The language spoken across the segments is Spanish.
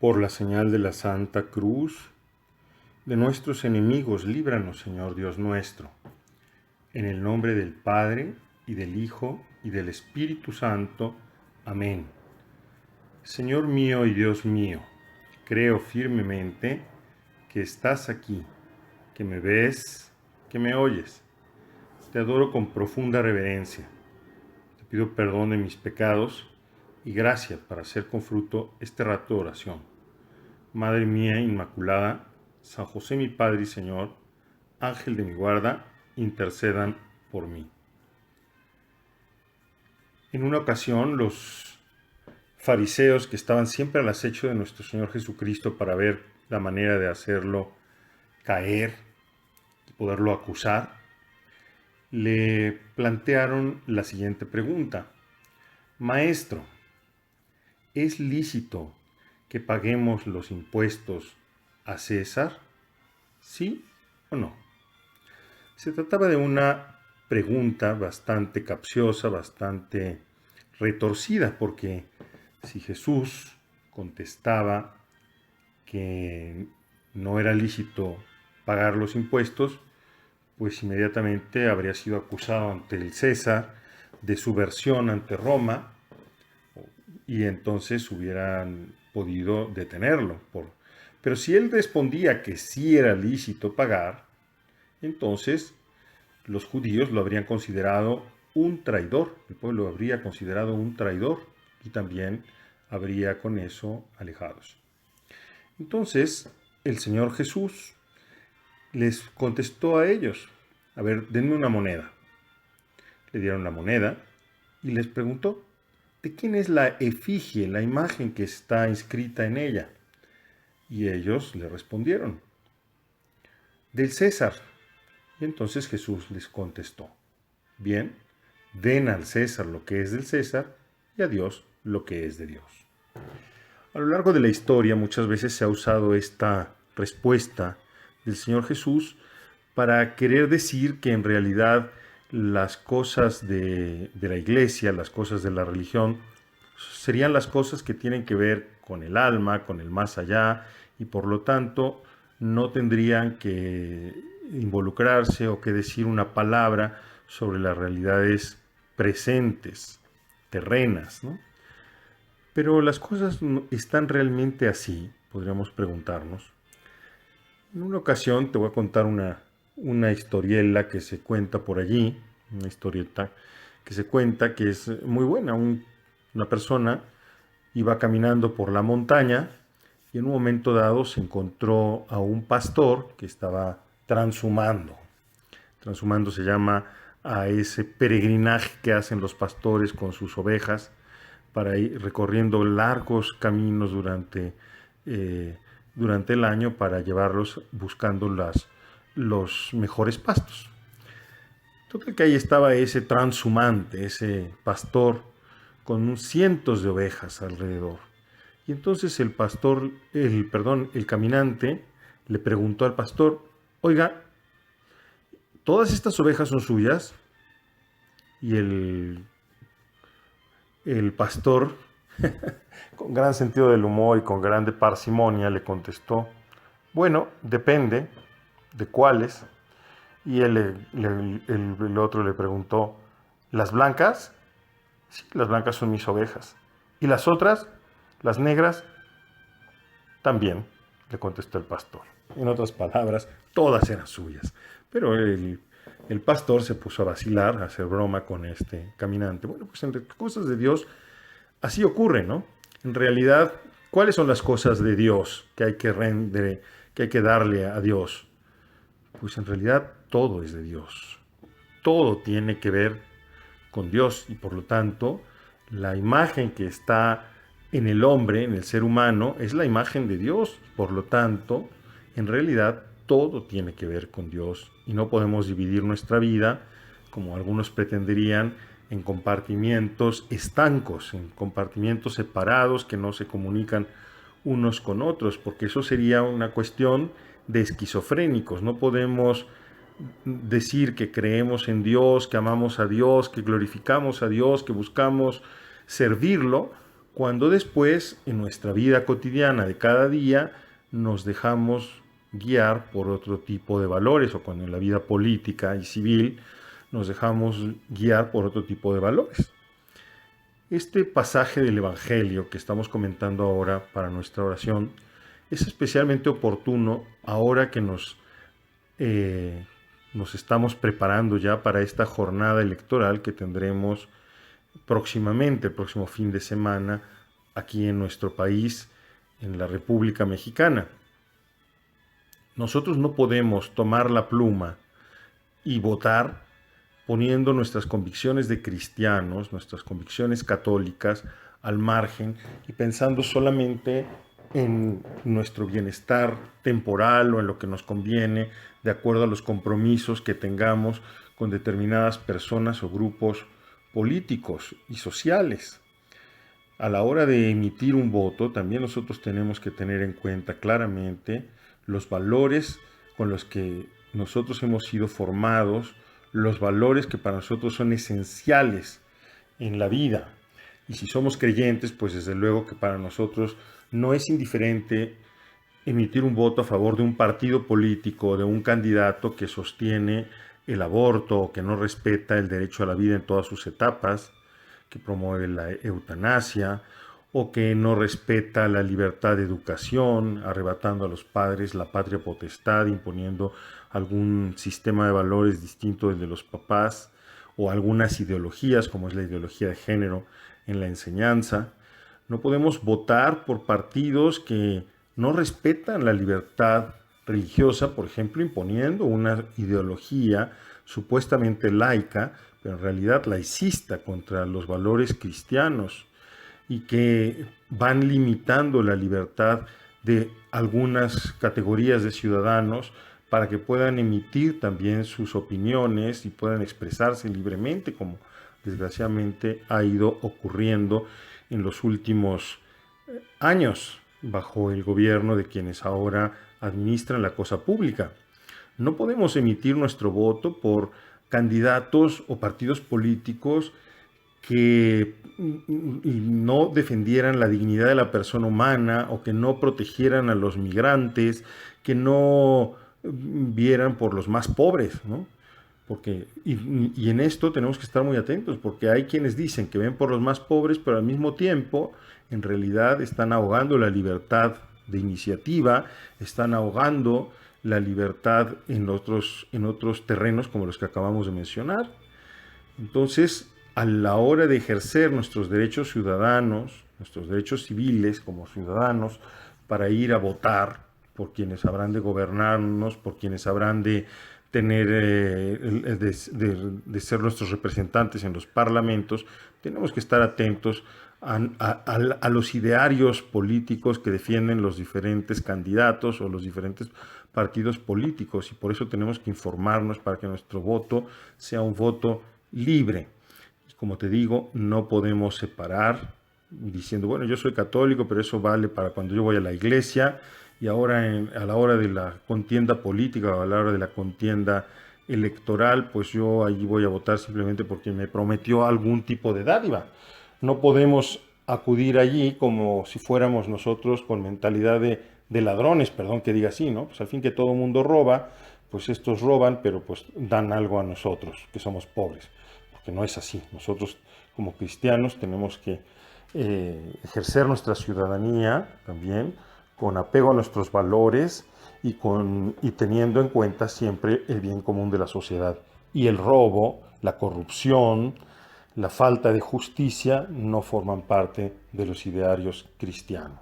Por la señal de la Santa Cruz, de nuestros enemigos, líbranos, Señor Dios nuestro. En el nombre del Padre, y del Hijo, y del Espíritu Santo. Amén. Señor mío y Dios mío, creo firmemente que estás aquí, que me ves, que me oyes. Te adoro con profunda reverencia. Te pido perdón de mis pecados y gracia para hacer con fruto este rato de oración. Madre mía Inmaculada, San José mi Padre y Señor, Ángel de mi guarda, intercedan por mí. En una ocasión, los fariseos que estaban siempre al acecho de nuestro Señor Jesucristo para ver la manera de hacerlo caer y poderlo acusar, le plantearon la siguiente pregunta: Maestro, ¿es lícito que paguemos los impuestos a César? ¿Sí o no? Se trataba de una pregunta bastante capciosa, bastante retorcida, porque si Jesús contestaba que no era lícito pagar los impuestos, pues inmediatamente habría sido acusado ante el César de subversión ante Roma, y entonces hubieran podido detenerlo. Pero si él respondía que sí era lícito pagar, entonces los judíos lo habrían considerado un traidor, el pueblo lo habría considerado un traidor y también habría con eso alejados. Entonces el Señor Jesús les contestó a ellos: a ver, denme una moneda. Le dieron la moneda y les preguntó: ¿de quién es la efigie, la imagen que está inscrita en ella? Y ellos le respondieron: del César. Y entonces Jesús les contestó: bien, den al César lo que es del César y a Dios lo que es de Dios. A lo largo de la historia muchas veces se ha usado esta respuesta del Señor Jesús para querer decir que en realidad las cosas de la iglesia, las cosas de la religión, serían las cosas que tienen que ver con el alma, con el más allá, y por lo tanto no tendrían que involucrarse o que decir una palabra sobre las realidades presentes, terrenas, ¿no? Pero las cosas están realmente así, podríamos preguntarnos. En una ocasión te voy a contar una historiela que se cuenta por allí, una historieta que se cuenta que es muy buena. Una persona iba caminando por la montaña y en un momento dado se encontró a un pastor que estaba transhumando. Transhumando se llama a ese peregrinaje que hacen los pastores con sus ovejas para ir recorriendo largos caminos durante el año para llevarlos buscando los mejores pastos. Total que ahí estaba ese transhumante, ese pastor con cientos de ovejas alrededor. Y entonces el caminante le preguntó al pastor: oiga, ¿todas estas ovejas son suyas? Y el pastor, con gran sentido del humor y con grande parsimonia, le contestó: bueno, depende de cuáles. Y el otro le preguntó: ¿las blancas? Sí, las blancas son mis ovejas. ¿Y las otras? ¿Las negras? También, le contestó el pastor. En otras palabras, todas eran suyas. Pero el pastor se puso a vacilar, a hacer broma con este caminante. Bueno, pues entre cosas de Dios así ocurre, ¿no? En realidad, ¿cuáles son las cosas de Dios que hay que darle a Dios? Pues en realidad todo es de Dios. Todo tiene que ver con Dios y por lo tanto la imagen que está en el hombre, en el ser humano, es la imagen de Dios. Por lo tanto, en realidad todo tiene que ver con Dios y no podemos dividir nuestra vida, como algunos pretenderían, en compartimientos estancos, en compartimientos separados que no se comunican unos con otros, porque eso sería una cuestión de esquizofrénicos. No podemos decir que creemos en Dios, que amamos a Dios, que glorificamos a Dios, que buscamos servirlo, cuando después en nuestra vida cotidiana de cada día nos dejamos guiar por otro tipo de valores, o cuando en la vida política y civil nos dejamos guiar por otro tipo de valores. Este pasaje del Evangelio que estamos comentando ahora para nuestra oración es especialmente oportuno ahora que nos estamos preparando ya para esta jornada electoral que tendremos próximamente, el próximo fin de semana, aquí en nuestro país, en la República Mexicana. Nosotros no podemos tomar la pluma y votar poniendo nuestras convicciones de cristianos, nuestras convicciones católicas al margen y pensando solamente en nuestro bienestar temporal o en lo que nos conviene, de acuerdo a los compromisos que tengamos con determinadas personas o grupos políticos y sociales. A la hora de emitir un voto, también nosotros tenemos que tener en cuenta claramente los valores con los que nosotros hemos sido formados, los valores que para nosotros son esenciales en la vida. Y si somos creyentes, pues desde luego que para nosotros no es indiferente emitir un voto a favor de un partido político, de un candidato que sostiene el aborto o que no respeta el derecho a la vida en todas sus etapas, que promueve la eutanasia o que no respeta la libertad de educación, arrebatando a los padres la patria potestad, imponiendo algún sistema de valores distinto del de los papás, o algunas ideologías, como es la ideología de género en la enseñanza. No podemos votar por partidos que no respetan la libertad religiosa, por ejemplo, imponiendo una ideología supuestamente laica, pero en realidad laicista, contra los valores cristianos, y que van limitando la libertad de algunas categorías de ciudadanos para que puedan emitir también sus opiniones y puedan expresarse libremente, como desgraciadamente ha ido ocurriendo en los últimos años bajo el gobierno de quienes ahora administran la cosa pública. No podemos emitir nuestro voto por candidatos o partidos políticos que no defendieran la dignidad de la persona humana o que no protegieran a los migrantes, que no vieran por los más pobres, ¿no? Y en esto tenemos que estar muy atentos, porque hay quienes dicen que ven por los más pobres, pero al mismo tiempo en realidad están ahogando la libertad de iniciativa, están ahogando la libertad en otros terrenos como los que acabamos de mencionar. Entonces, a la hora de ejercer nuestros derechos ciudadanos, nuestros derechos civiles como ciudadanos, para ir a votar por quienes habrán de gobernarnos, por quienes habrán de tener, de ser nuestros representantes en los parlamentos, tenemos que estar atentos a los idearios políticos que defienden los diferentes candidatos o los diferentes partidos políticos, y por eso tenemos que informarnos para que nuestro voto sea un voto libre. Como te digo, no podemos separar diciendo, bueno, yo soy católico, pero eso vale para cuando yo voy a la iglesia, y ahora a la hora de la contienda política o a la hora de la contienda electoral, pues yo allí voy a votar simplemente porque me prometió algún tipo de dádiva. No podemos acudir allí como si fuéramos nosotros con mentalidad de ladrones, perdón que diga así, ¿no? Pues al fin que todo el mundo roba, pues estos roban, pero pues dan algo a nosotros, que somos pobres, porque no es así. Nosotros como cristianos tenemos que ejercer nuestra ciudadanía también con apego a nuestros valores y teniendo en cuenta siempre el bien común de la sociedad. Y el robo, la corrupción, la falta de justicia no forman parte de los idearios cristianos.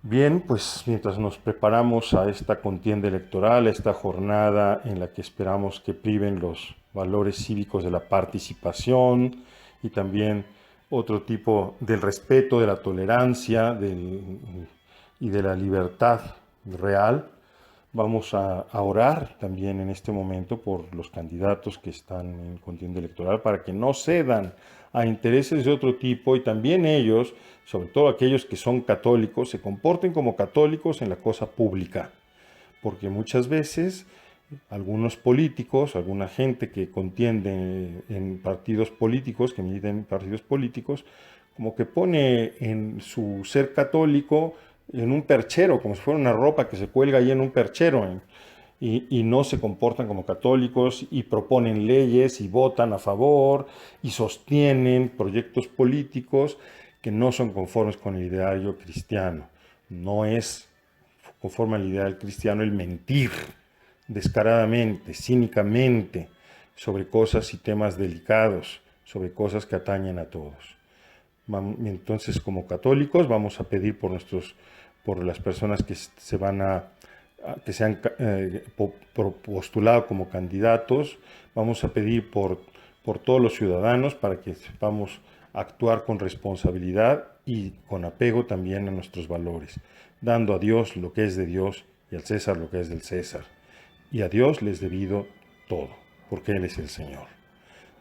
Bien, pues mientras nos preparamos a esta contienda electoral, a esta jornada en la que esperamos que priven los valores cívicos de la participación y también otro tipo del respeto, de la tolerancia y de la libertad real, vamos a orar también en este momento por los candidatos que están en contienda electoral para que no cedan a intereses de otro tipo, y también ellos, sobre todo aquellos que son católicos, se comporten como católicos en la cosa pública, porque muchas veces algunos políticos, alguna gente que contiende en partidos políticos, que milita en partidos políticos, como que pone en su ser católico en un perchero, como si fuera una ropa que se cuelga ahí en un perchero, y no se comportan como católicos y proponen leyes y votan a favor y sostienen proyectos políticos que no son conformes con el ideario cristiano. No es conforme al ideal cristiano el mentir descaradamente, cínicamente, sobre cosas y temas delicados, sobre cosas que atañen a todos. Entonces, como católicos, vamos a pedir por las personas que se van que se han postulado como candidatos, vamos a pedir por todos los ciudadanos para que sepamos actuar con responsabilidad y con apego también a nuestros valores, dando a Dios lo que es de Dios y al César lo que es del César. Y a Dios les debido todo, porque Él es el Señor.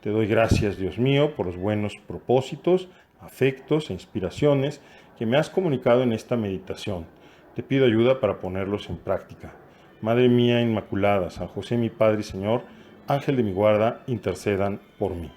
Te doy gracias, Dios mío, por los buenos propósitos, afectos e inspiraciones que me has comunicado en esta meditación. Te pido ayuda para ponerlos en práctica. Madre mía Inmaculada, San José mi Padre y Señor, Ángel de mi guarda, intercedan por mí.